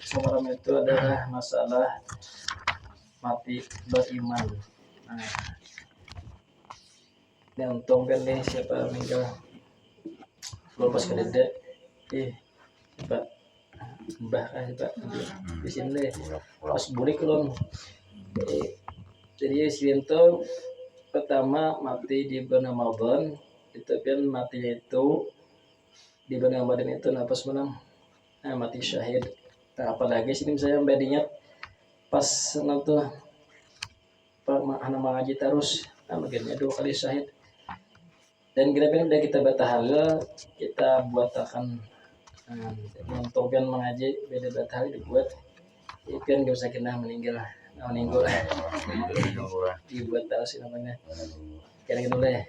semalam itu adalah masalah mati beriman. Nah, ini untung kan nih siapa meninggal belum pas kedede Pak Mbah Pak di sini pas bulik belum. Jadi Sinto pertama mati di bulan Ramadan itu kan matinya itu di bulan Ramadan itu napas menang mati syahid. Nah, apalagi sini saya mbadinya pas nanti anak mengaji terus bagiannya 2 kali syahid dan kira-kira udah kita batal kita buat akan untuk kan mengaji beda batal dibuat ikan gak usah kena meninggal meninggal dibuat tahu sih namanya kira-kira dulu ya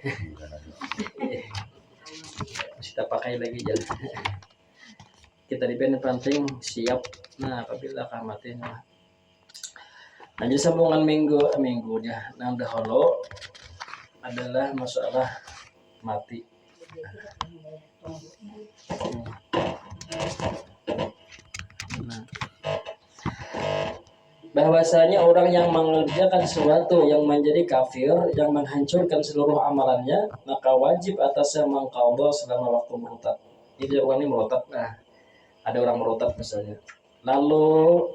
kita pakai lagi jalan kita dipendek penting siap. Nah apabila kamatin jadi sambungan minggunya nah dahulu adalah masalah mati. Nah, bahwasanya orang yang mengerjakan sesuatu yang menjadi kafir, yang menghancurkan seluruh amalannya, maka wajib atasnya mengqadha selama waktu murtad. Jadi orang ini murtad. Nah, ada orang murtad misalnya. Lalu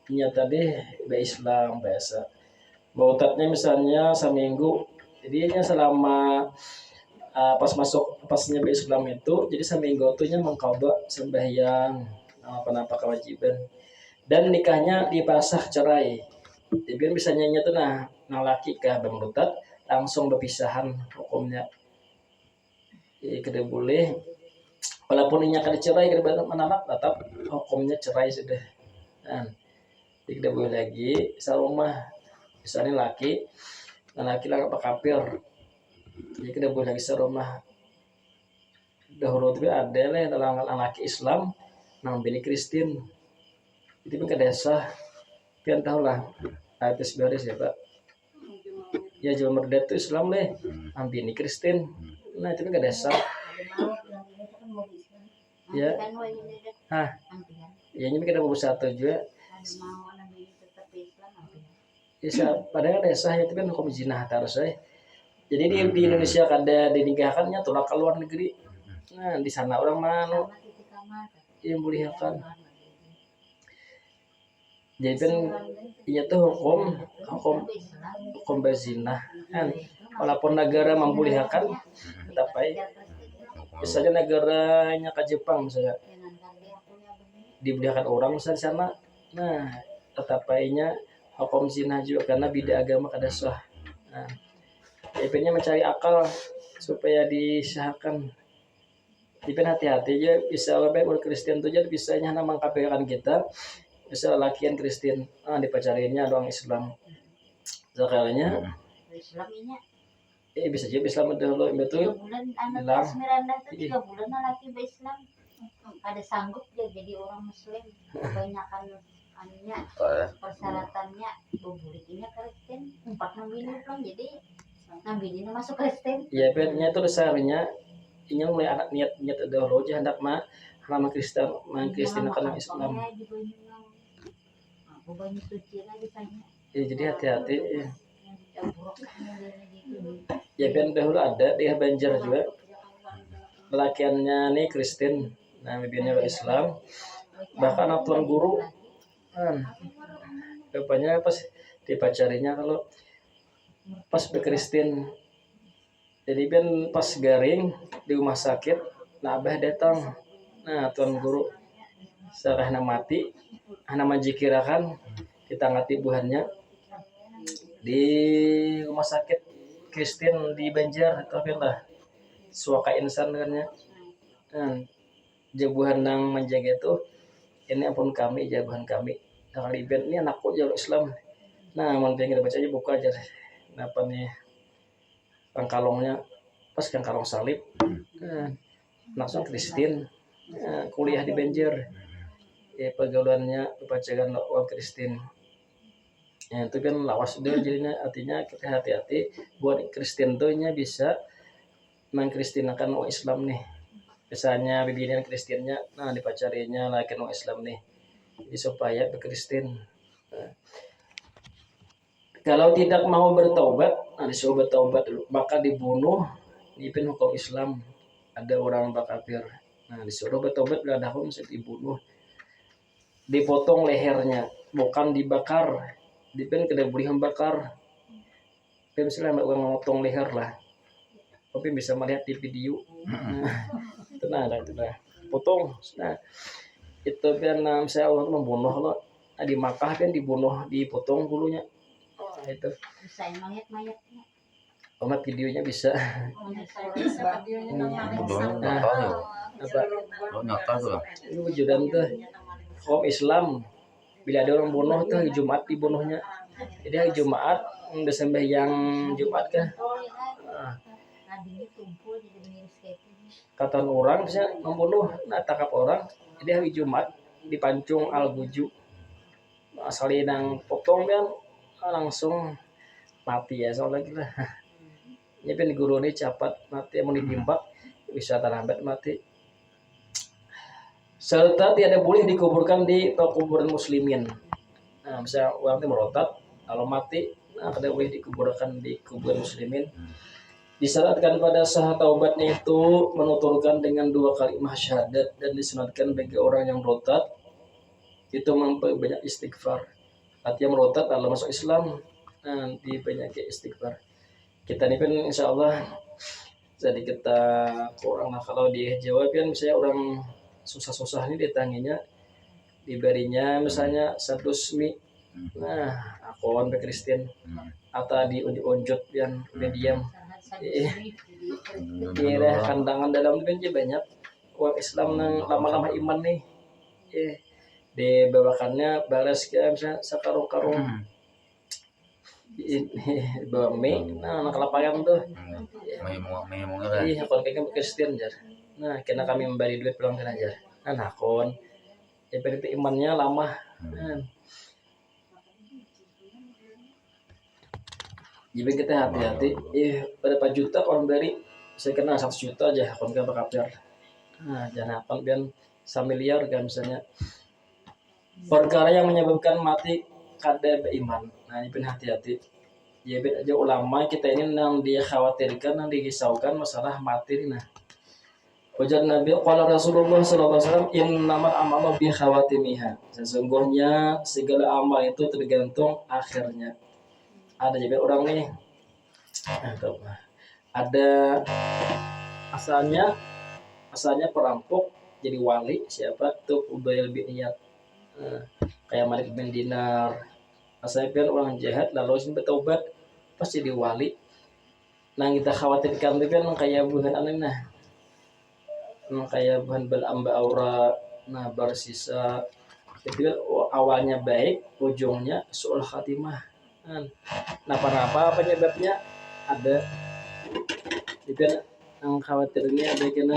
nyata deh Islam biasa. Murtadnya misalnya seminggu, jadinya selama pasnya Islam itu, jadi seminggu itunya mengqadha sembahyang apa kewajiban. Dan nikahnya dipasah cerai. Jadi misalnya itu nah laki kah murtad langsung berpisahan hukumnya. Jadi tidak boleh walaupun ini akan dicerai kepada anak tetap hukumnya cerai sudah. Nah, tidak boleh lagi serumah misalnya laki apa kafir. Jadi tidak boleh lagi serumah. Dahulu itu ada lah dalam laki Islam nang bini Kristen. Itu kan ke desa pian tahu lah artis beres ya Pak ya jual merdet itu Islam deh ambil ini Kristen. Nah itu kan ke desa ya ya ini kita mau satu juga bisa padahal desa itu kan hukum zina harus jadi di Indonesia ada dinikahkannya tolak ke luar negeri. Nah di sana orang mana yang bolehkan. Jadi kan iya tuh hukum berzina kan walaupun negara membolehkan tetap baik. Misalnya negaranya ke Jepang misalnya dibolehkan orang misalnya di sana, nah tetap baiknya hukum zina juga karena beda agama kada sah. Nah, IP-nya mencari akal supaya disahkan. Tapi hati-hati aja bisa lebih orang Kristen tuh jadi bisanya nama KPK kita. Bisa lakian Kristen dipacarinya doang Islam sekalinya Islamnya bisa juga Islam dulu betul 3 bulan anak Esmeralda itu 3 bulan laki Islam ada sanggup dia jadi orang Muslim kebanyakan anunya persyaratannya bubulinya Kristen 4-6 minggu kan jadi ngambilnya masuk Kristen ya bedanya itu besarnya ini mulai anak niat dahulu aja hendak nama Kristen akan Islam. Ya, jadi hati-hati ya kan dahulu ada di Banjar juga lelakiannya nih Kristen nah bibinya Islam bahkan aturan guru rupanya pas dipacarinya kalau pas Kristen jadi kan pas garing di rumah sakit nah abah datang nah tuan guru sarahna mati nama jikirakan kita ngati buhannya di rumah sakit Kristen di Banjar tapi lah suaka insan dengannya jabuhan nang menjaga itu ini ampun kami jabuhan kami dengan libet ini anakku jalur Islam nah manting kita baca aja buka aja apa nih kangkalongnya pas kangkalong salib langsung Kristen kuliah di Banjar ya pergaulannya perpacaran orang Kristen ya itu kan lawas dia jadinya artinya kita hati-hati buat Kristen tuh nya bisa mengkristinakan orang Islam nih misalnya bibinya Kristennya nah dipacarinya laki orang Islam nih Jadi supaya berkristen. Nah, kalau tidak mau bertaubat, disuruh bertaubat dulu, maka dibunuh. Ini pun hukum Islam. Ada orang berkafir. Nah, disuruh bertaubat bila ada hukum dibunuh. Dipotong lehernya, bukan dibakar. Dipun kada boleh membakar. Tapi misalnya orang memotong leher lah. Tapi bisa melihat di video. Nah, itu nah. Potong. Nah, itu kan saya orang membunuh lo. Nah, di Makkah kan dibunuh, dipotong bulunya. Itu. Bisa mayat-mayatnya. Omat videonya bisa. Nah, Apa? nyata tuh. Itu wujudan tuh. Hukum Islam. Bila ada orang bunuh tuh hari Jumat dibunuhnya. Jadi hari Jumat udah sembahyang Jumat kan. Nah, kata orang bisa membunuh, tangkap orang. Jadi hari Jumat dipancung al-buju. Asal nang potong kan langsung mati ya soalnya kita. Ini kan guru ini cepat mati mau ditimbak bisa terlambat mati. Serta tidak boleh dikuburkan di kuburan muslimin. Nah, misalnya orang itu merotat, kalau mati, tidak boleh dikuburkan di kuburan muslimin. Disyaratkan pada sah taubatnya itu menuturkan dengan 2 kalimat syahadat dan disunatkan bagi orang yang merotat itu memperbanyak istighfar. Artinya merotat lalu masuk Islam, nanti banyak istighfar. Kita ini kan insya Allah jadi kita kurang lah kalau di Jawa kan misalnya orang susah-susah ini ditanginya diberinya misalnya 100 mie, nah akun Kristen atau diunjuk-unjuk yang diam kira kandangan dalam itu kan banyak uang Islam yang lama-lama iman nih dibawakannya balas ke misalnya sakarung-karung bawa mie, anak lapangan tuh iya akun kayak Kristen jar. Nah karena kami memberi duit pulang ke ajar akun ya berarti imannya lama. Jadi kita hati-hati. Berapa juta orang beri saya kena 1 juta aja akun kan berkapir. Nah jangan akun kan 1 miliar kan misalnya. Perkara yang menyebabkan mati kada beriman. Nah ini pun hati-hati. Ya aja ulama kita ini yang dia khawatirkan, yang dirisaukan masalah mati nah. Ujar Nabi qala Rasulullah sallallahu alaihi wasallam innamal a'malu bi khawatimiha. Sesungguhnya segala amal itu tergantung akhirnya. Ada juga orang nih ada asalnya perampok jadi wali siapa tuh Ubayl bin Iyad. Kayak Malik bin Dinar asalnya kan orang jahat lalu bertobat pasti jadi wali. Nah kita khawatirkan itu kan kayak bukan aneh nah kayak bahan belamba aura nah bersisa itu kan awalnya baik ujungnya su'ul khatimah. Nah apa penyebabnya ada itu kan yang khawatirnya ada kena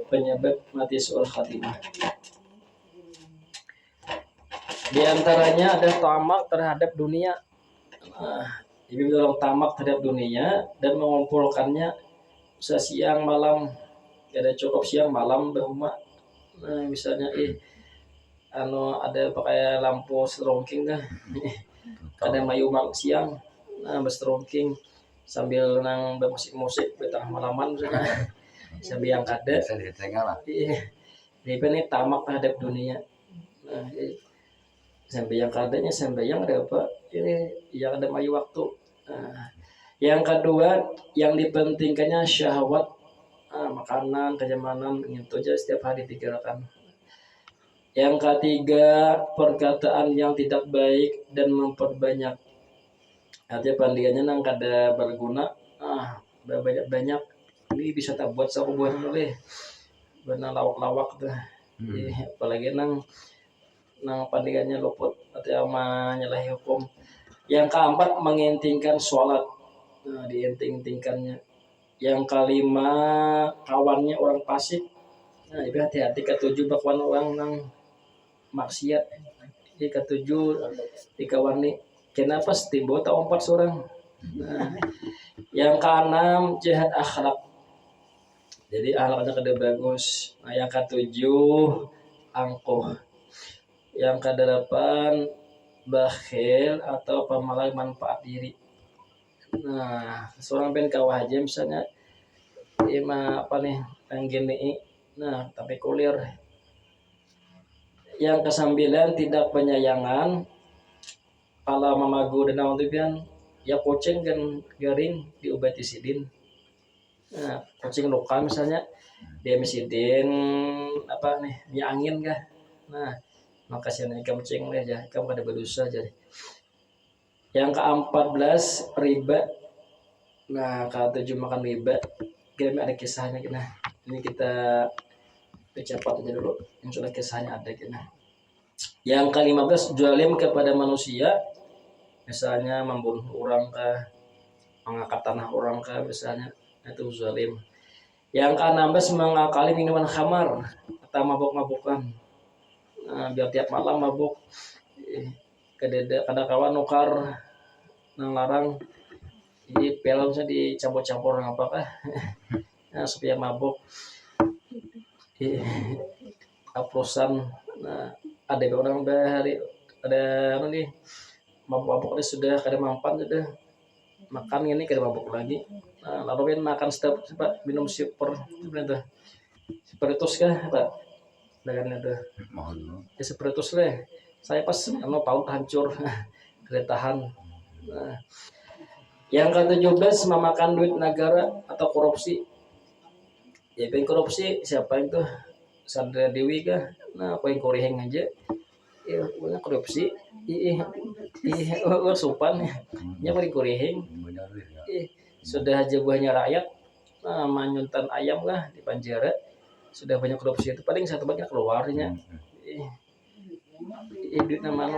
penyebab mati su'ul khatimah. Di antaranya ada tamak terhadap dunia. Jadi orang tamak terhadap dunia dan mengumpulkannya siang malam, ada cukup siang malam berumah. Nah misalnya ada pakai lampu strongking kan, ada mayu siang, berstrongking sambil nang bermusik-musik betah malaman misalnya, sambil yang kada. Jadi ini tamak terhadap dunia. Nah, sampai yang kadanya sampai yang ada apa ini yang ada mayu waktu. Yang kedua yang dipentingkannya syahwat, makanan kenyamanan itu aja setiap hari dipikirkan. Yang ketiga perkataan yang tidak baik dan memperbanyak, artinya pandiannya nang kada berguna, banyak ini bisa tak buat sahubuan boleh benar lawak-lawak tuh. Apalagi nang pandiannya luput atau menyalahi hukum. Yang keempat mengintingkan sholat, diinting-intingkannya. Yang kelima kawannya orang fasik. Nah, jadi hati-hati. Ketujuh bakawan orang nang maksiat. Jadi ketujuh dikawani. Kenapa setimbul atau 4 seorang. Nah, yang keenam jahat akhlak. Jadi akhlaknya kada bagus. Nah, yang ketujuh angkuh. Yang kedelapan bakhil atau pemalas manfaat diri. Nah, seorang pen kawah aja misalnya ima apa nih yang gini. Nah, tapi kulir. Yang kesembilan tidak penyayangan kalau mamagu dan nautipian ya kucing kan garing diobati sidin. Nah, kucing luka misalnya dia mesidin apa nih minyak angin kah. Nah, makasih nih kucing deh ya kamu kada berdosa jadi. Yang ke-14 riba. Nah, ke-7 makan riba. Kira ada kisahnya kena. Ini kita cepat aja dulu. Yang sudah kisahnya ada kena. Yang ke-15 zalim kepada manusia. Misalnya membunuh orang kah, mengangkat tanah orang kah misalnya itu zalim. Yang ke-16 mengakali minuman khamar atau mabuk-mabukan. Nah, biar tiap malam mabuk. Kada kawan nukar nang larang di filmnya dicampur-campur apakah nah, supaya mabuk aplosan. Nah, ada orang dari ada apa nih mabuk-mabuk ini sudah kada mampan sudah makan ini kada mabuk lagi. Nah, lalu kan makan setiap minum super itu spiritus kah pak dengan itu ya spiritus lah saya pas paut hancur kada tahan. Nah, yang ke-17 memakan duit negara atau korupsi. Ya pengen korupsi siapa itu? Sandra Dewi kah? Nah, aku yang koriheng aja. Ya, punya korupsi. Supan ya. Nya paling koriheng. Sudah aja buahnya rakyat. Nah, manyuntan ayam lah di penjara. Sudah banyak korupsi itu paling satu bagian keluarnya. Duit nama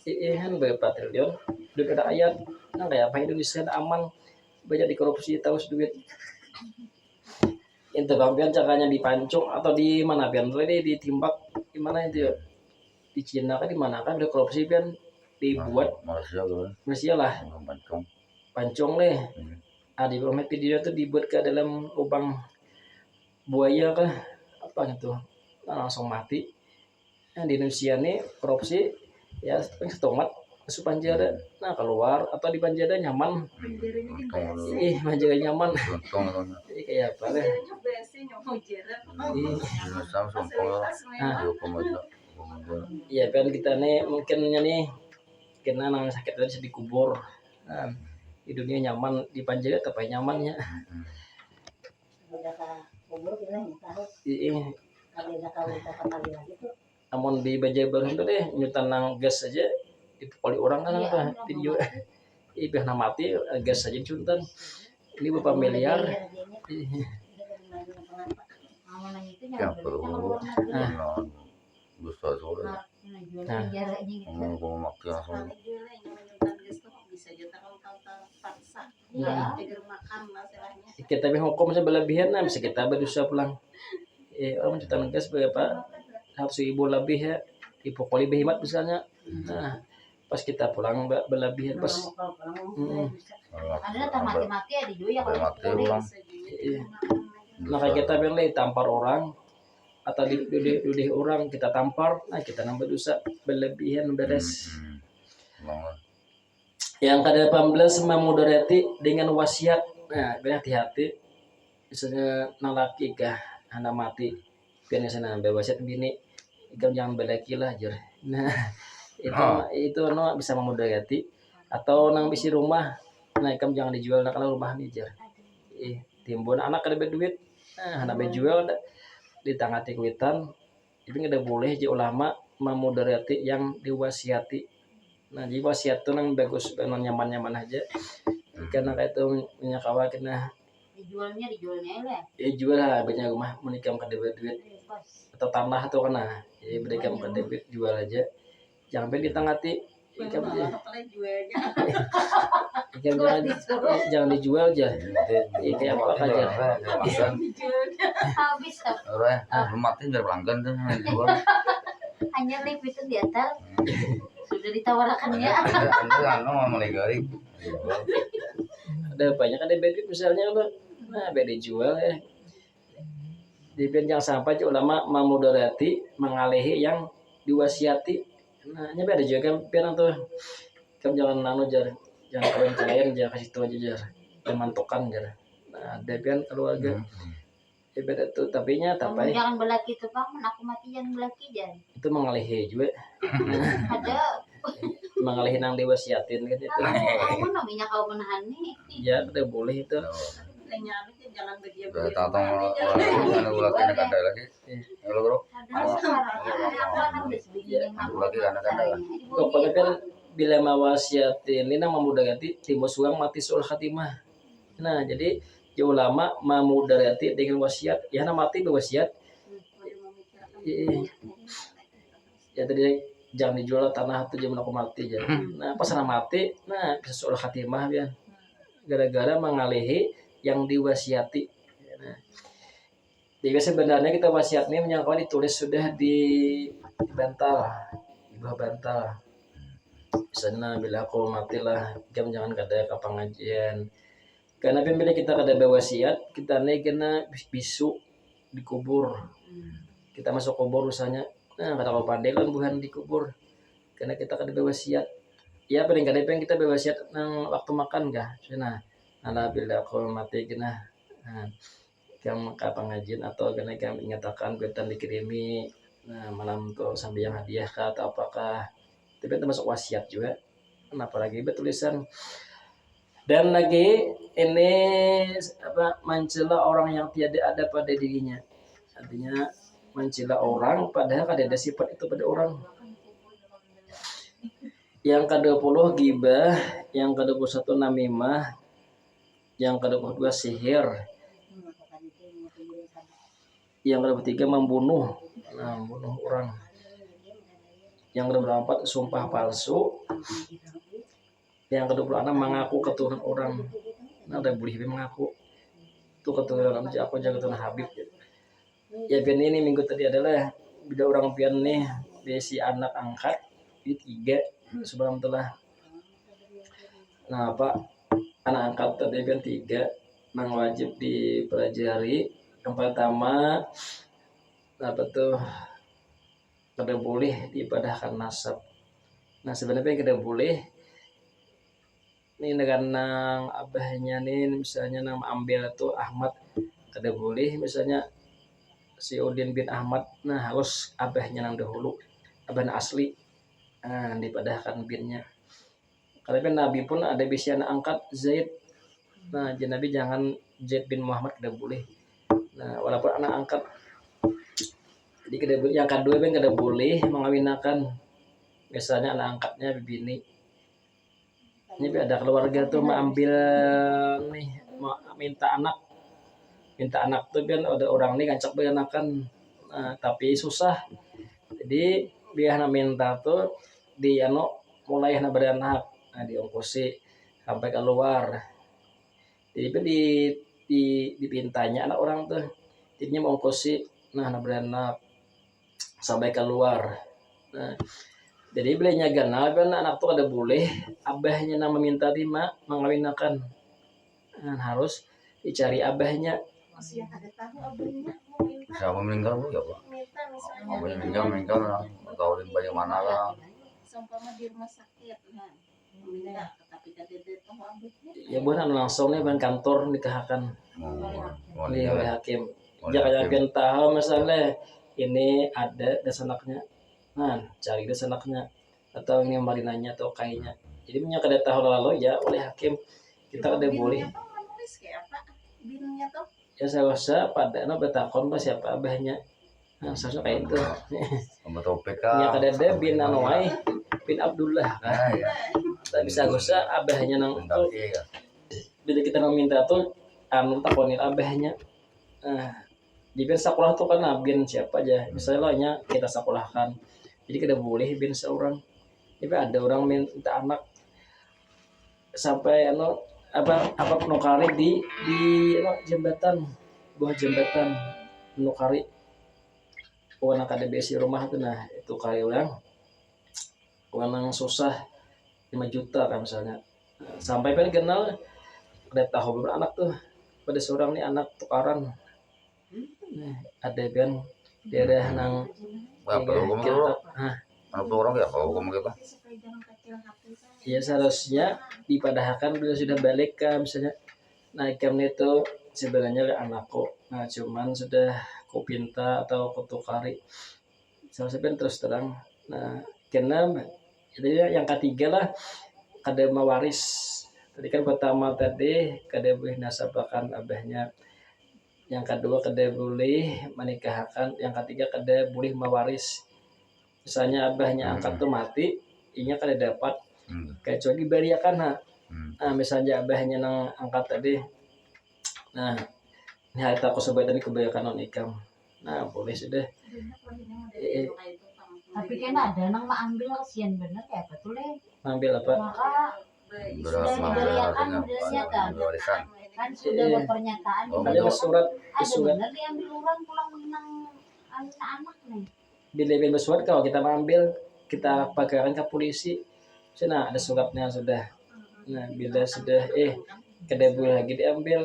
kan berapa triliun duit ada ayat nah kayak apa Indonesia aman banyak dikorupsi tahu duit itu bang caranya dipancung atau di mana pian tadi ditimbak di mana itu ya di Cina kan di mana kan ada korupsi pian dibuat Malaysia lah pancung deh di bawah video itu dibuat ke dalam lubang buaya kah apa gitu nah, langsung mati. Nah, di Indonesia nih korupsi ya setomat masuk penjara nah keluar atau di penjara nyaman penjara nyaman kayak apa deh iya kan kita nih mungkin nih kena nang sakit tadi dikubur nah, di dunia nyaman di penjara tapi nyamannya namun di Bajai Baru itu deh nyutan nang gas aja itu kali orang kan apa video biar mati gas aja cuntan ini beberapa miliar yang perlu besar soalnya ngomong waktu langsung kita hukum saya berlebihan nah bisa kita berdosa pulang orang mencutan gas berapa 100.000 lebih ya di pokoknya behemat misalnya nah pas kita pulang berlebihan pas ada mati-mati ya di dunia kalau ulang nah kayak kita bilang tampar orang atau dudih orang kita tampar nah kita nambah dosa berlebihan beres. Yang ke-18 memudarati dengan wasiat nah berhati-hati misalnya nalaki kah anak mati biasanya nambah wasiat bini ikam jangan belaki lah aja. Nah, itu no bisa memudarati atau nang bisi rumah. Nah, ikam jangan dijual nak rumah nih aja. Timbun anak kada berduit. Nah, anak berjual ditangati kuitan. Itu kada boleh ji ulama memudarati yang diwasiati. Nah, jadi wasiat itu nang bagus nyaman-nyaman aja. Karena kayak itu punya kawan kena dijualnya lah. Jual lah banyak rumah menikam kada berduit. Atau tanah atau kena jadi berikan ke debit jual aja jangan sampai ditangati ikan jangan dijual aja kayak apa aja habis mati biar pelanggan tuh dijual hanya live itu di atas sudah ditawarkannya ada banyak ada debit misalnya lo nah beda dijual ya Dipian jangan sampai ulama memudarati mengalihi yang diwasiati. Nah, nya beda juga kan pian tuh. Kan jangan jar. Jangan kalian jangan kasih tahu aja jar. Jangan mantokan jar. Nah, depian keluarga. Beda tuh tapi nya Kamu tapi jangan belaki itu paman, aku mati jangan belaki jangan. itu mengalihi juga. Ada Mengalihi nang diwasiatin kan itu. kamu namanya kau menahan nih. Ya, udah boleh itu. Jangan begitu. Tatang anu laki nak ada lagi. Halo bro. Lagi kan. Pokoknya kan bila mawasiatin ini nang memudahati timbul suang mati sul khatimah. Nah, jadi ya ulama memudarati dengan wasiat, ya na mati berwasiat. Ya tadi jangan dijual tanah itu jam aku mati aja. Nah, pas ana mati, nah bisa sul khatimah ya. Gara-gara mengalihi yang diwasiati. Nah, jadi sebenarnya kita wasiat ini menyangka ditulis sudah di bantal, di bawah bantal. Misalnya bila aku matilah, jam jangan kada ke pengajian. Karena bila kita kada berwasiat, kita nih kena bisu dikubur. Kita masuk kubur misalnya, nah kada kau pandai kan bukan dikubur. Karena kita kada berwasiat. Ya paling kada pengen kita berwasiat nang waktu makan kah. Nah, ala bila aku mati kena kamu ke pengajian atau kena kamu ingatakan kita dikirimi malam tuh sambil yang hadiah kah atau apakah. Tapi itu masuk wasiat juga. Kenapa lagi bertulisan dan lagi ini apa mencela orang yang tiada ada pada dirinya. Artinya mencela orang padahal kada ada sifat itu pada orang. Yang ke-20 ghibah, yang ke-21 namimah, yang ke-22 sihir, yang ke-23 membunuh, membunuh orang. Yang ke-24 sumpah palsu. Yang ke-26 mengaku keturunan orang. Nah, ada boleh mengaku itu keturunan aku jaga keturunan Habib. Ya pian ini minggu tadi adalah bila orang pian nih si anak angkat di 3 sebelum telah. Nah, apa anak angkat tadi pian 3 nang wajib dipelajari. Yang pertama apa tuh kada boleh diibadahkan nasab. Nah, sebenarnya kada boleh nih dengan nang abahnya nih misalnya nang ambil tuh Ahmad kada boleh misalnya si Udin bin Ahmad nah harus abahnya nang dahulu abahnya asli dipadahkan binnya karena kan Nabi pun ada bisa anak angkat Zaid nah Nabi jangan Zaid bin Muhammad kada boleh nah walaupun anak angkat jadi kada boleh yang kedua kan kada boleh mengawinakan misalnya anak angkatnya bini ini ada keluarga tuh mengambil nih minta anak tuh kan ada orang nih ngacak beranakan tapi susah jadi biar minta tuh di mulai beranak diongkosi sampai keluar jadi dipintanya anak orang tuh jadinya mau ongkosi beranak sampai keluar jadi belinya ganal kan anak tuh ada boleh abahnya nama minta lima mengawinkan harus dicari abahnya masih ada tahu abahnya Siapa meninggal bu ya pak? minta misalnya Abahnya meninggal lah, kawin bagaimana lah? seumpama di rumah sakit nah minta tapi kada ada tahu abahnya ya bukan langsung nih ban kantor nikahkan nih oleh hakim jangan yang tahu misalnya ini ada desanaknya cari desanaknya atau ini marinanya atau kainya jadi punya kada tahu lalu ya oleh hakim kita kada boleh menulis kayak apa binnya tuh ya saya rasa pada bertakon pas siapa abahnya seharusnya kayak itu Sama topik ya kada ada bin Anwai bin Abdullah ya. tak bisa gosah abahnya nang Bentar tuh ya. bila kita nang minta tuh takonin abahnya di sekolah tuh kan bin siapa aja misalnya kita sekolahkan jadi kada boleh bin seorang tapi ada orang minta anak sampai apa nukari di jembatan buah jembatan nukari warna kada besi rumah tuh nah itu kali orang yang susah 5 juta kan misalnya sampai kan kenal ada tahu beberapa anak tuh pada seorang nih anak tukaran Nah, ada kan daerah nang Apa hukum itu? Hah, Apa orang ya? Apa hukum gitu? ya seharusnya dipadahkan bila sudah balik ke misalnya naik itu sebenarnya anakku. Nah, cuman sudah ku pinta atau ku tukari. Seharusnya kan terus terang. Nah, keenam itu yang ketiga lah kada mewaris. Tadi kan pertama tadi kada boleh nasabahkan abahnya. Yang kedua kada boleh menikahkan. Yang ketiga kada boleh mewaris. Misalnya abahnya angkat tuh mati, inya kada dapat kecuali bariakan. Nah, misalnya abahnya nang angkat tadi. Nah, ini harta aku sebut tadi kebanyakan non ikam. Nah, boleh sudah. Tapi kan ada nang mau ambil kasihan bener ya betul ya. Ambil apa? Maka sudah diberiakan modelnya kan. Warisan. Kan sudah berpernyataan Oh, Ada surat, ada surat. bener diambil orang pulang menang anak-anak nih. Bila bersurat kalau kita ambil, kita pagarkan ke polisi. Sana ada suratnya sudah. Nah, bila sudah kada boleh lagi diambil,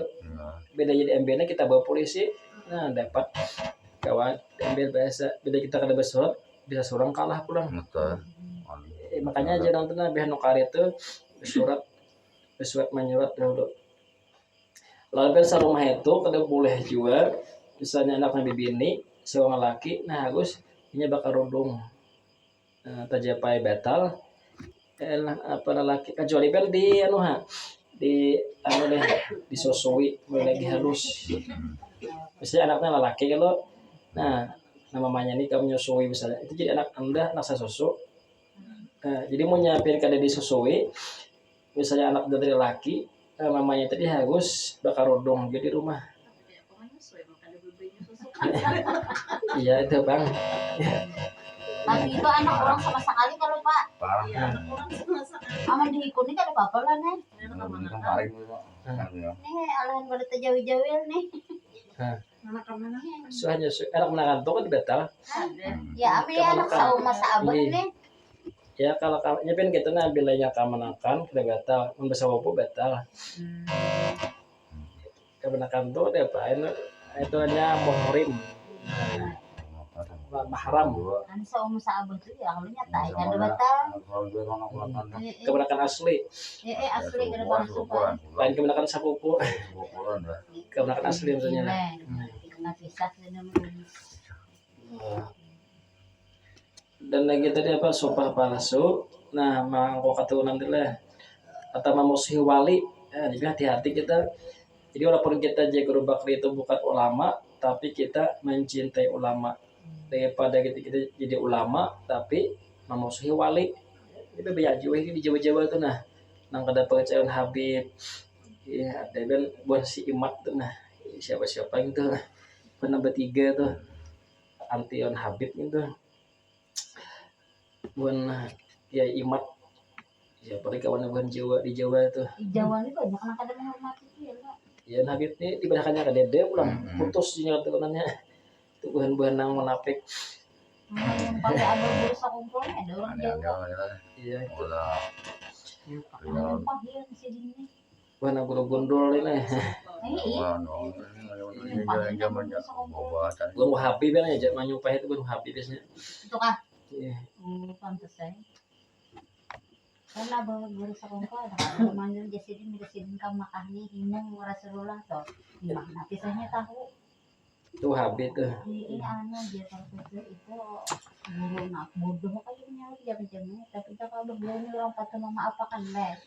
bila jadi ambilnya kita bawa polisi. Nah, dapat kawan diambil biasa. Bila kita kada bersurat, bisa surang kalah pulang. Betul. Makanya aja nonton biar nukar itu bersurat menyurat dahulu. Lalu kan rumah itu kada boleh jual. Misalnya anak nabi bini, seorang laki, nah harus ini bakal rundung. Tajapai batal. Apa laki kecuali kan di di deh disusui lagi halus. Misalnya anaknya laki kalau nah namanya ini kamu nyusui misalnya itu jadi anak anda anak saya susu. Jadi mau nyiapin kada disusui misalnya anak dari laki mamanya tadi harus bakar rodong jadi rumah. Iya itu bang. Tapi itu anak orang sama sekali kalau Pak. Parah. Aman diikut nih kada apa-apa lah nih. Kemarin itu. Nih alahan pada terjauh-jauh nih. Soalnya anak menakan tuh kan batal. Ya ambil anak sauma saabah nih. Ya kalau nyepin gitu nah bilanya kemenakan kita batal, membesar wapu batal. Kemenakan tuh ada apa? Itu hanya muhrim. Mahram. Kan sauma saabah tuh ya kalau nyata kada batal. Kemenakan asli. Asli kada batal. Lain kemenakan sapupu. Kemenakan asli maksudnya. Nah pisah dengan Dan lagi tadi apa sumpah palsu. Nah, mangko katunan lah atau memusuhi wali. Jadi hati-hati kita. Jadi walaupun kita jaga bakri itu bukan ulama, tapi kita mencintai ulama. Daripada kita jadi ulama, tapi memusuhi wali. Ini banyak jiwa ini di Jawa-Jawa tuh nah. Nang kada pengecayan Habib. Ya, ada kan buat si Imat tuh nah. Siapa-siapa gitu lah. Pernah bertiga tuh. Antion Habib itu. Buan ya Imat ya paling kawan Jawa di Jawa itu di Jawa ini banyak anak ada menghormati ya Pak. Ya Habib ini diberakannya ke dede pulang putus sinyal tekanannya itu buhan-buhan nang menapik Pakai abang berusaha kumpul ada orang Jawa iya ada pahir di sini buhan guru gondol ini guru Habib kan ya manyupah itu guru Habib biasanya itu kah iya pantas saya karena abang berusaha kumpul ada manggil jasidin kamu makanya himung Rasulullah toh gimana kisahnya tahu itu Habib tuh ini anu dia kalau itu guru nak bodoh kayaknya jam-jamnya tapi kalau belum orang patah mama apa kan les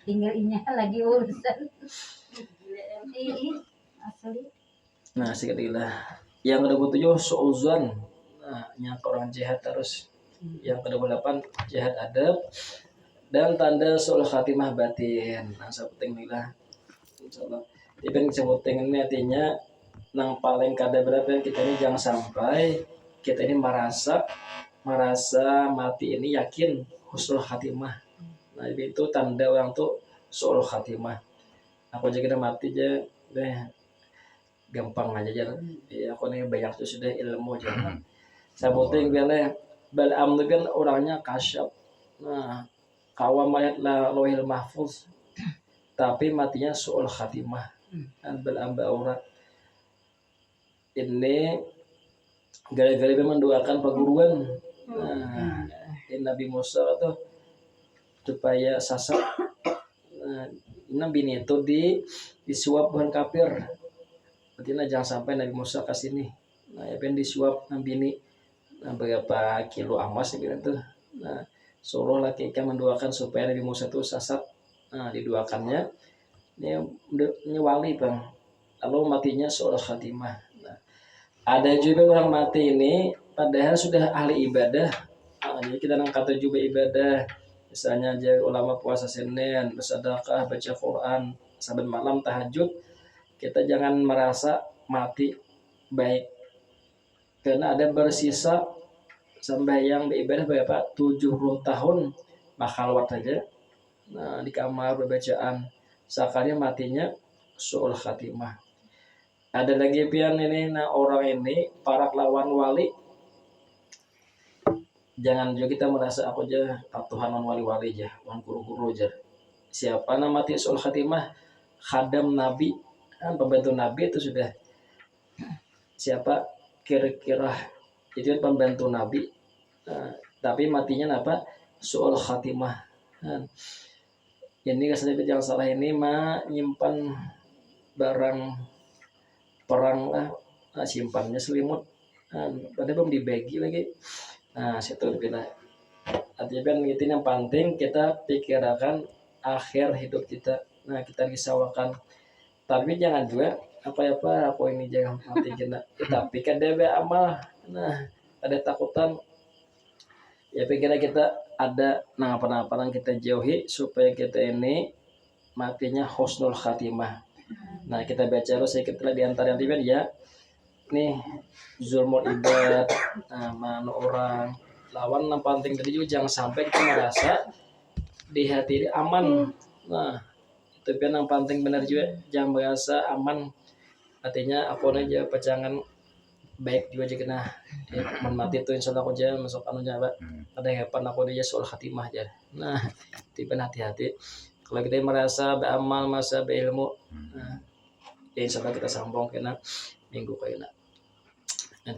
tinggal inya lagi urusan asli nah sekalilah yang ke-27 suuzan nah yang orang jahat terus yang ke-28 jahat adab dan tanda suul khatimah batin nah sepenting lah insyaallah ini sebutin ini artinya nang paling kada berapa kita ini jangan sampai kita ini merasa mati ini yakin husnul khatimah. Nah itu tanda orang tuh suul khatimah. Aku aja kita mati aja deh gampang aja jalan. Ya aku nih banyak tuh sudah ilmu jalan. Sabuting biarlah Bal'am itu kan orangnya kasyaf. Nah kawam mayat lah lohil mahfuz. Tapi matinya suul khatimah. Dan Bal'am baurat ini gara-gara dia mendoakan perguruan. Nah, Nabi Musa tuh supaya sasar. Nah, Nabi ini itu disuap bukan kafir. Artinya jangan sampai Nabi Musa ke sini. Nah, ya pengen disuap Nabi ini. Nah, berapa kilo emas gitu tuh. Nah, suruh laki ikan mendoakan supaya Nabi Musa itu sasar. Nah, didoakannya ini wali bang. Lalu matinya seolah khatimah. Nah, ada juga orang mati ini padahal sudah ahli ibadah. Nah, jadi kita kata juga ibadah. Misalnya aja ulama puasa Senin, bersedekah, baca Quran, saban malam tahajud. Kita jangan merasa mati baik. Karena ada bersisa sembahyang beribadah berapa? 70 tahun makhalwat saja. Nah, di kamar berbacaan. Sekalinya matinya su'ul khatimah. Ada lagi pian ini, nah orang ini para lawan wali. Jangan juga kita merasa aku aja patuhan wali-wali aja, guru-guru aja. Siapa nama mati su'ul khatimah? Khadam Nabi, kan pembantu Nabi itu sudah. Siapa kira-kira itu pembantu Nabi. Nah, tapi matinya apa? Su'ul khatimah. Nah, ini kesannya jangan salah ini mah nyimpan barang perang lah, nah, simpannya selimut, nah, padahal belum dibagi lagi. Nah situ bila artinya kan gitu yang penting kita pikirkan akhir hidup kita. Nah kita risaukan, tapi jangan juga apa aku ini jangan mati kena. Tapi kan dia amal, nah ada takutan. Ya pikirnya kita ada apa yang kita jauhi supaya kita ini matinya husnul khatimah. Nah kita baca terus sedikit lah di antara yang ya nih zulmul ibad. Nah mana orang lawan yang penting tadi juga jangan sampai kita merasa di hati ini aman. Nah itu kan yang penting benar juga, jangan merasa aman. Artinya aku aja pacangan baik juga aja kena ya, mati itu insya Allah aku aja masuk anu Pak. Ada hepan aku aja soal khatimah aja. Nah tipe hati-hati kalau kita merasa beramal masa berilmu. Nah, ya insya Allah kita sambung kena minggu kayaknya. Yang